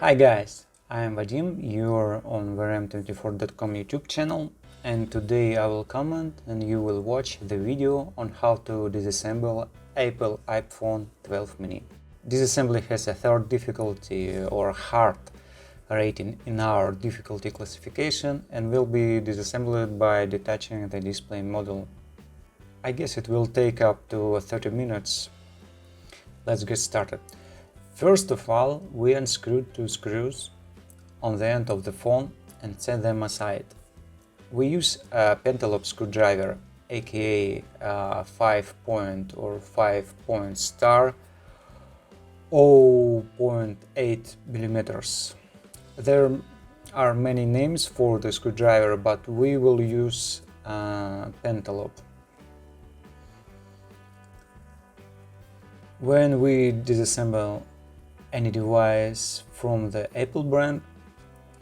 Hi guys, I am Vadim, you're on A2400.com YouTube channel, and today I will comment and you will watch the video on how to disassemble Apple iPhone 12 mini. Disassembly has a third difficulty or hard rating in our difficulty classification and will be disassembled by detaching the display module. I guess it will take up to 30 minutes. Let's get started. First of all, we unscrewed two screws on the end of the phone and set them aside. We use a pentalobe screwdriver, aka 5-point or 5-point star 0.8 millimeters. There are many names for the screwdriver, but we will use pentalobe. When we disassemble any device from the Apple brand,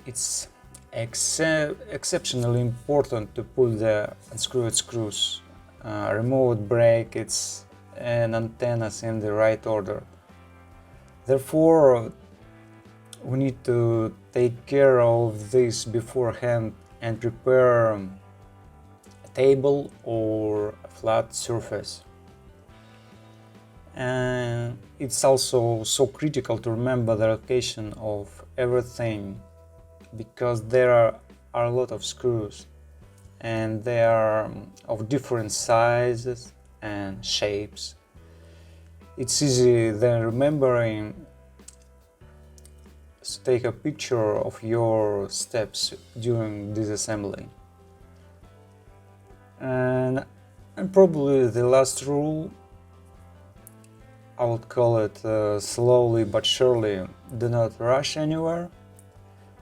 it's exceptionally important to pull the unscrewed screws, remove brackets and antennas in the right order. Therefore, we need to take care of this beforehand and prepare a table or a flat surface. And it's also so critical to remember the location of everything, because there are a lot of screws and they are of different sizes and shapes. It's easy then remembering to take a picture of your steps during disassembly. And probably the last rule, I would call it slowly but surely, do not rush anywhere.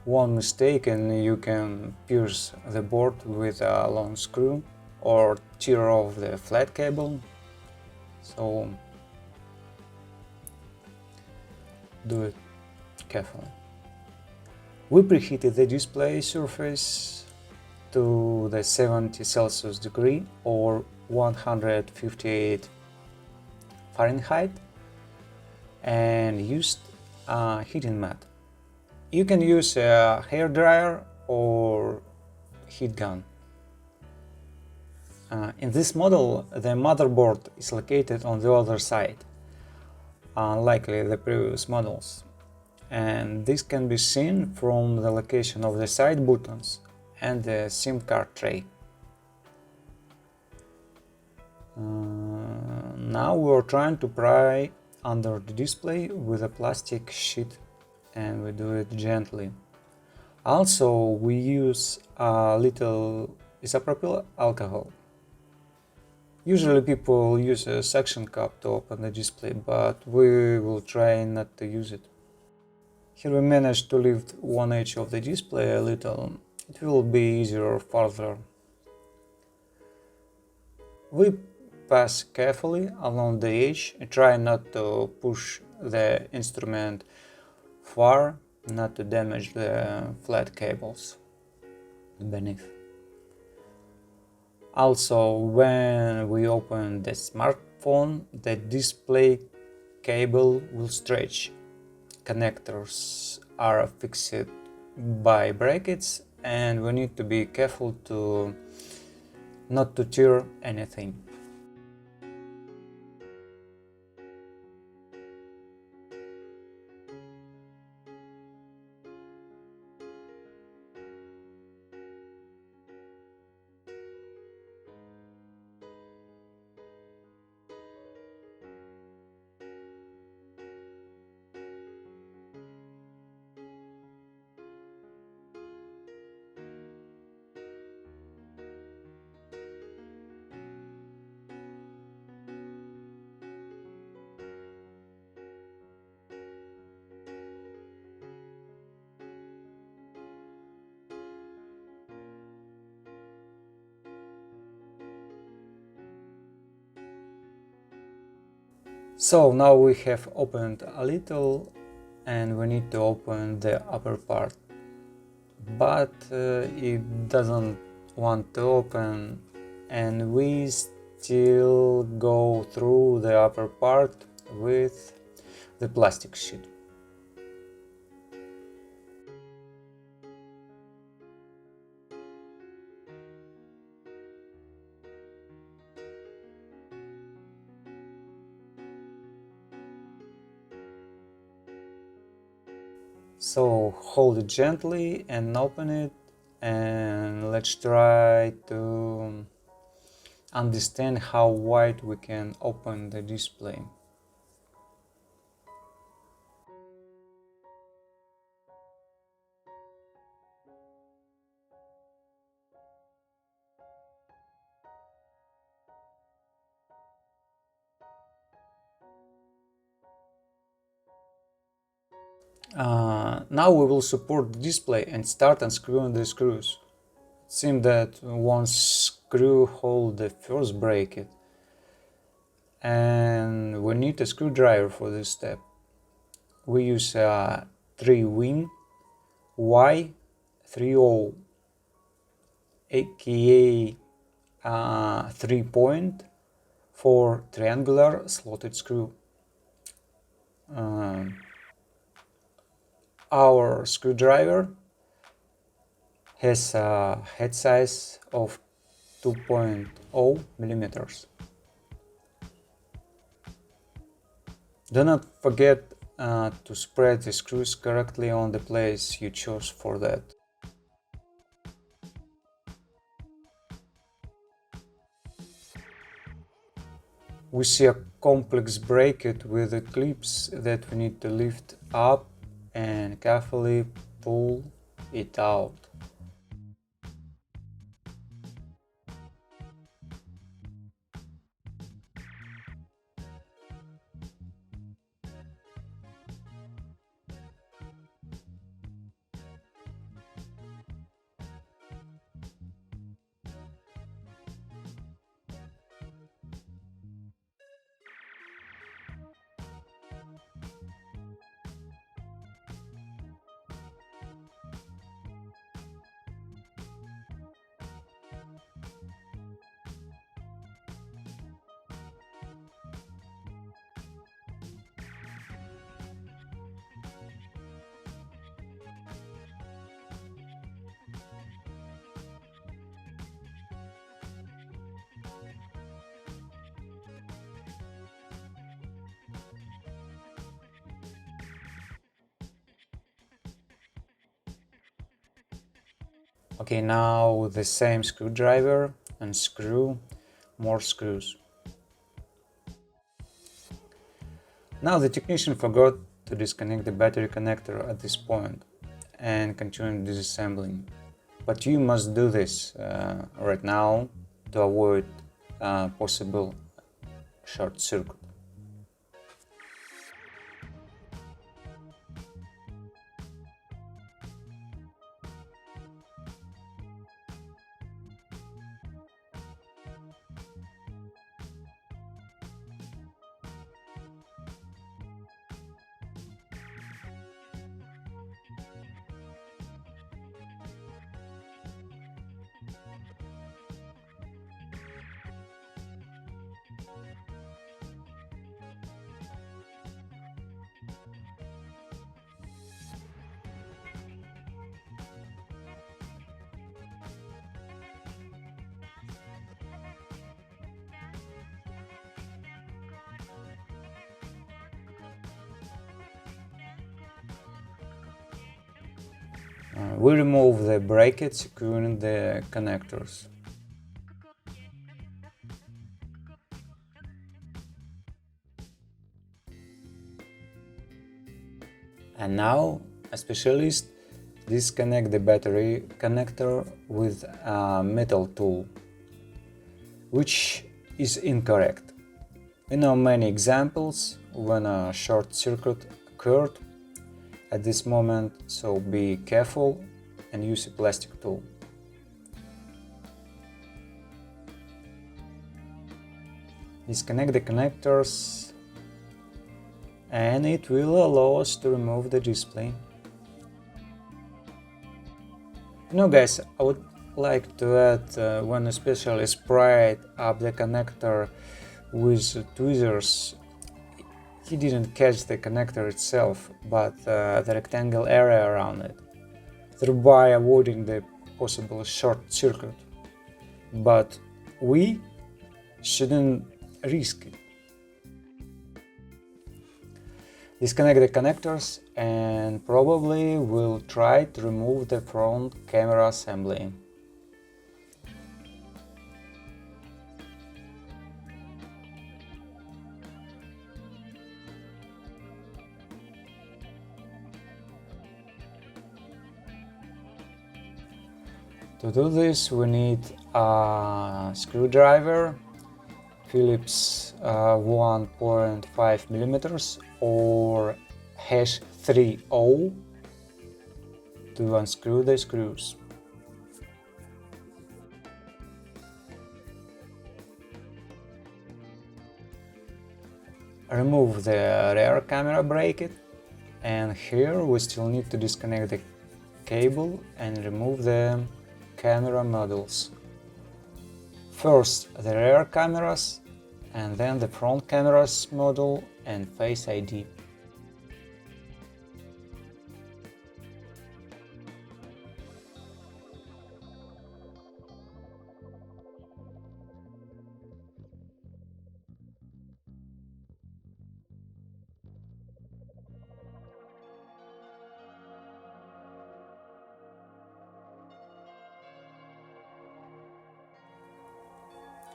One mistake and you can pierce the board with a long screw or tear off the flat cable, so do it carefully. We preheated the display surface to the 70 Celsius degree or 158 Fahrenheit and used a heating mat. You can use a hair dryer or heat gun. In this model, the motherboard is located on the other side, unlike the previous models, and this can be seen from the location of the side buttons and the SIM card tray. Now we are trying to pry under the display with a plastic sheet, and we do it gently. Also, we use a little isopropyl alcohol. Usually people use a suction cup to open the display, but we will try not to use it. Here we managed to lift one edge of the display a little. It will be easier further. We pass carefully along the edge and try not to push the instrument far, not to damage the flat cables beneath. Also, when we open the smartphone, the display cable will stretch. Connectors are fixed by brackets and we need to be careful not to tear anything. So now we have opened a little and we need to open the upper part, but it doesn't want to open and we still go through the upper part with the plastic sheet. So hold it gently and open it, and let's try to understand how wide we can open the display. Now we will support the display and start unscrewing the screws. It seems that one screw holds the first bracket, and we need a screwdriver for this step. We use a 3-win Y30, aka 3-point for triangular slotted screw. Our screwdriver has a head size of 2.0 millimeters. Do not forget to spread the screws correctly on the place you chose for that. We see a complex bracket with the clips that we need to lift up and carefully pull it out. Okay, now with the same screwdriver, unscrew more screws. Now the technician forgot to disconnect the battery connector at this point and continue disassembling. But you must do this right now to avoid possible short circuit. We remove the bracket securing the connectors. And now a specialist disconnect the battery connector with a metal tool, which is incorrect. We know many examples when a short circuit occurred at this moment, so be careful and use a plastic tool. Disconnect the connectors and it will allow us to remove the display. Guys, I would like to add when especially spread up the connector with tweezers, he didn't catch the connector itself, but the rectangle area around it, thereby avoiding the possible short circuit. But we shouldn't risk it. Disconnect the connectors and probably we'll try to remove the front camera assembly. To do this we need a screwdriver, Phillips 1.5 millimeters or #30 to unscrew the screws. Remove the rear camera bracket, and here we still need to disconnect the cable and remove the camera modules. First the rear cameras and then the front cameras module and Face ID.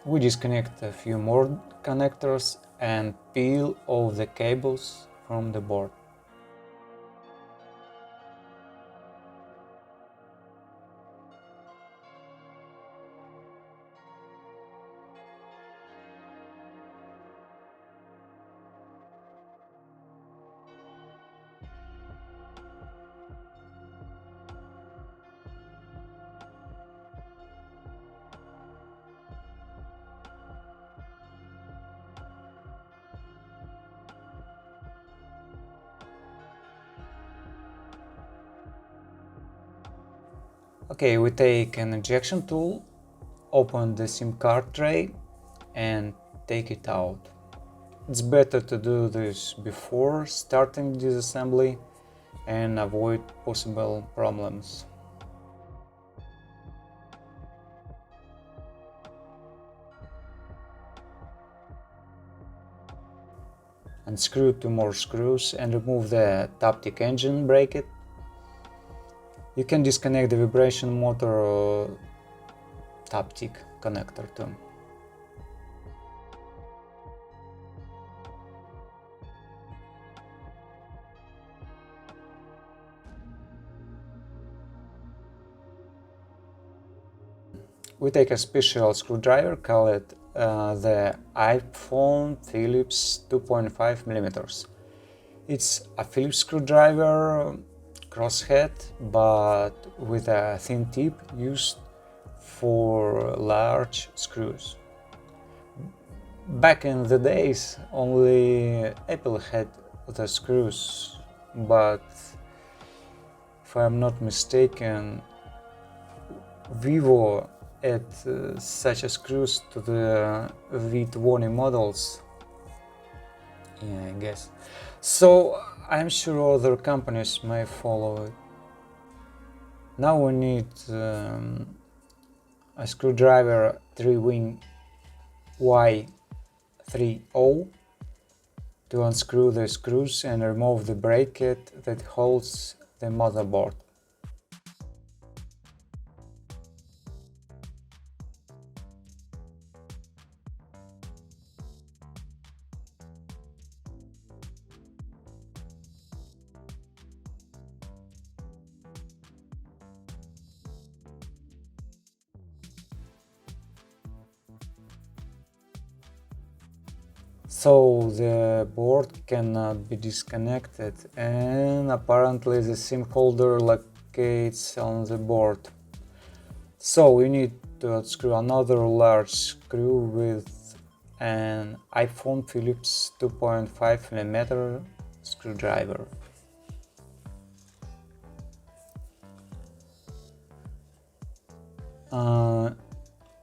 We disconnect a few more connectors and peel off the cables from the board. Okay, we take an injection tool, open the SIM card tray and take it out. It's better to do this before starting disassembly and avoid possible problems. Unscrew 2 more screws and remove the Taptic engine bracket. You can disconnect the vibration motor or Taptic connector too. We take a special screwdriver called the iPhone Phillips 2.5 millimeters. It's a Phillips screwdriver, crosshead, but with a thin tip used for large screws. Back in the days, only Apple had the screws, but if I'm not mistaken, Vivo add such a screws to the V20 models. Yeah, I guess. So I'm sure other companies may follow it. Now we need a screwdriver 3-wing Y30 to unscrew the screws and remove the bracket that holds the motherboard. So the board cannot be disconnected and apparently the SIM holder locates on the board. So we need to unscrew another large screw with an iPhone Phillips 2.5 mm screwdriver.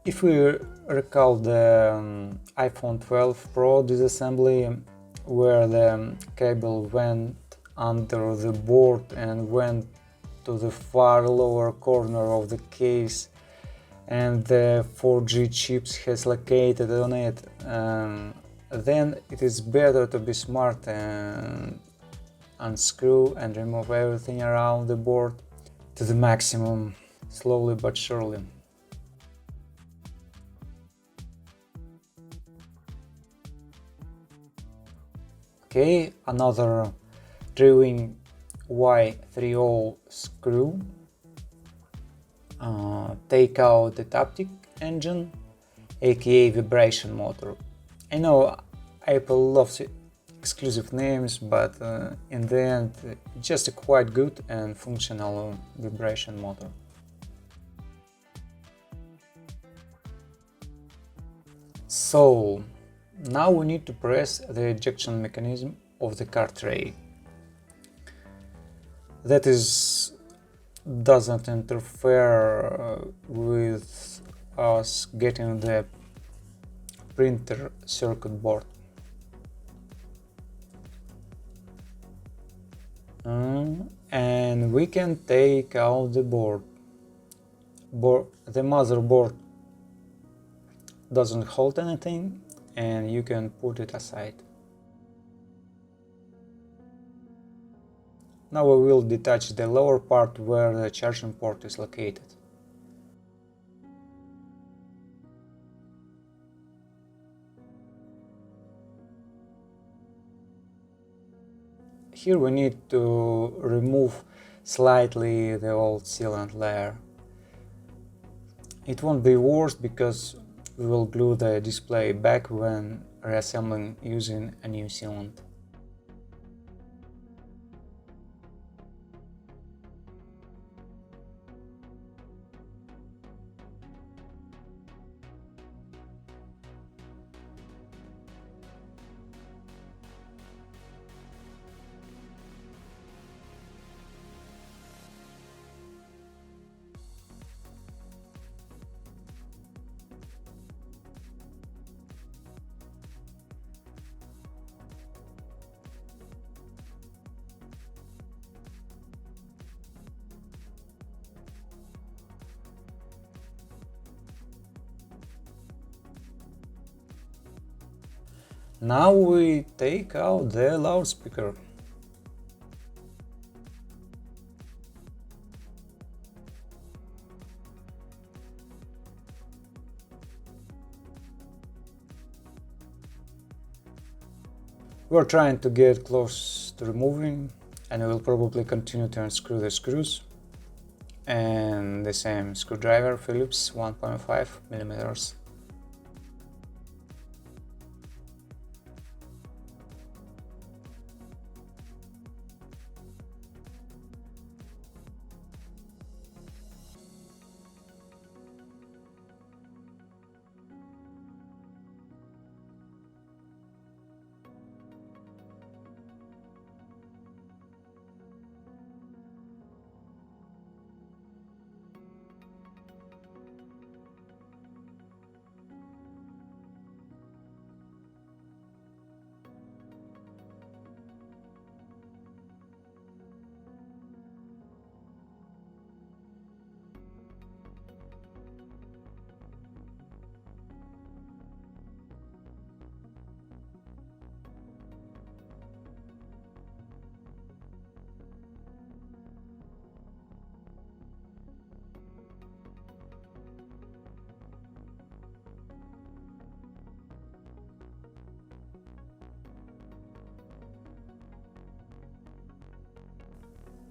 If we recall the iPhone 12 Pro disassembly, where the cable went under the board and went to the far lower corner of the case and the 4G chips has located on it, then it is better to be smart and unscrew and remove everything around the board to the maximum, slowly but surely. Okay, another drilling Y30 screw. Take out the Detaching engine, aka vibration motor. I know Apple loves exclusive names, but in the end, it's just a quite good and functional vibration motor. So now we need to press the ejection mechanism of the car tray. That doesn't interfere with us getting the printer circuit board. And we can take out the board. The motherboard doesn't hold anything, and you can put it aside. Now we will detach the lower part where the charging port is located. Here we need to remove slightly the old sealant layer. It won't be worse because we will glue the display back when reassembling using a new sealant. Now we take out the loudspeaker. We're trying to get close to removing, and we will probably continue to unscrew the screws and the same screwdriver, Phillips 1.5 millimeters.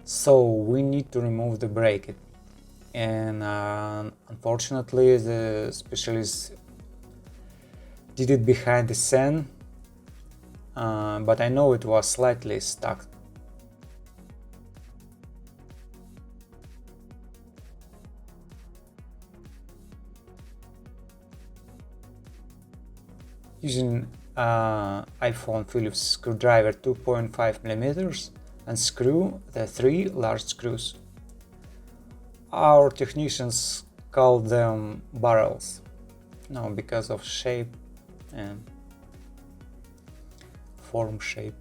So we need to remove the bracket, and unfortunately the specialist did it behind the scene, but I know it was slightly stuck. Using iPhone Phillips screwdriver 2.5 millimeters, unscrew the 3 large screws. Our technicians call them barrels, no, because of shape and form shape.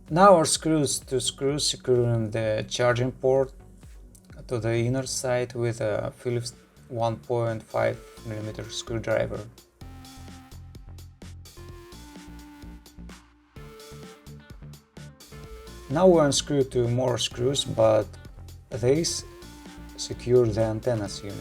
Now our two screws securing the charging port to the inner side with a Phillips 1.5mm screwdriver. Now we unscrew two more screws, but these secure the antennas unit.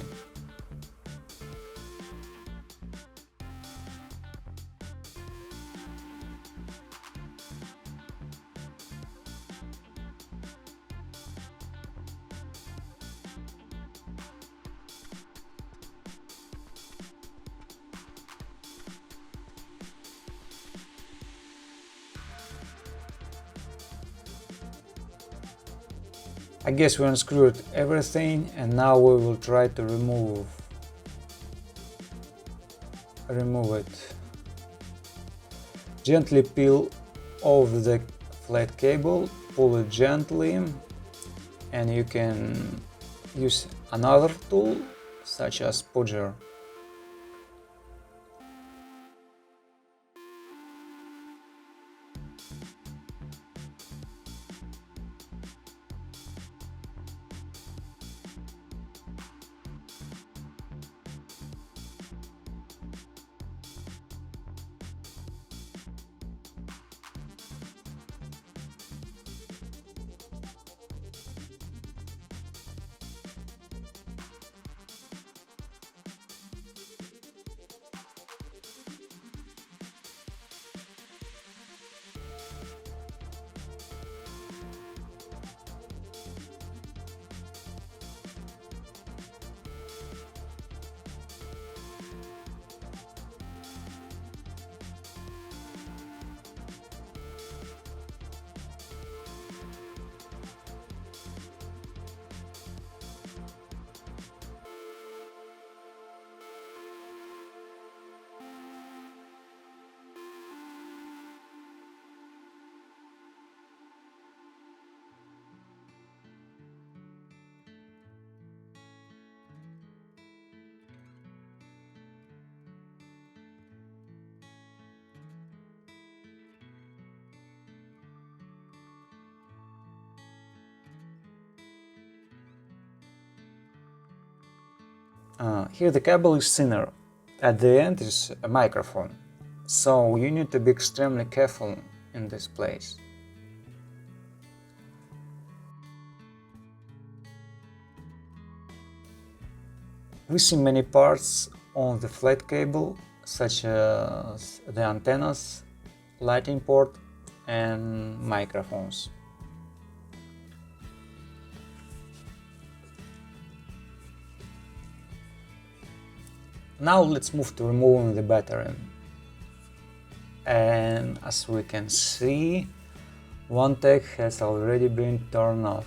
I guess we unscrewed everything, and now we will try to remove it. Gently peel off the flat cable, pull it gently, and you can use another tool such as podger. Here the cable is thinner. At the end is a microphone, so you need to be extremely careful in this place. We see many parts on the flat cable, such as the antennas, lighting port and microphones. Now let's move to removing the battery. And as we can see, one tag has already been turned off.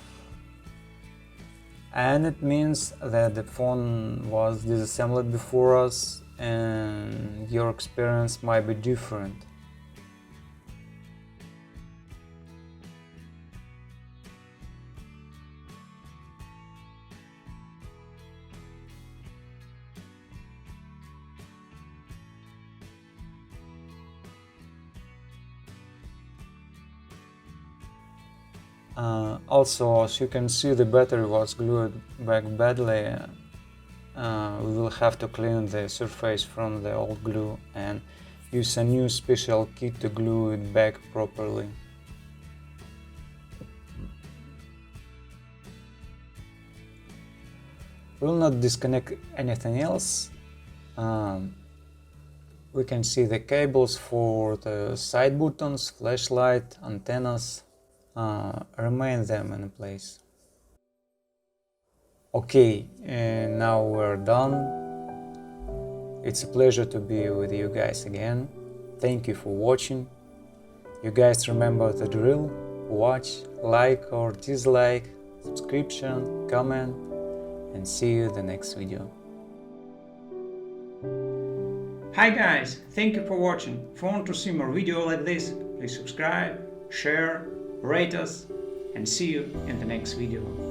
And it means that the phone was disassembled before us and your experience might be different. Also, as you can see, the battery was glued back badly. We will have to clean the surface from the old glue and use a new special kit to glue it back properly. We will not disconnect anything else. We can see the cables for the side buttons, flashlight, antennas. Remain them in place. Okay, and now we're done. It's a pleasure to be with you guys again. Thank you for watching. You guys remember the drill: watch, like or dislike, subscription, comment, and see you in the next video. Hi guys, thank you for watching. If you want to see more videos like this, please subscribe, share, rate us, and see you in the next video.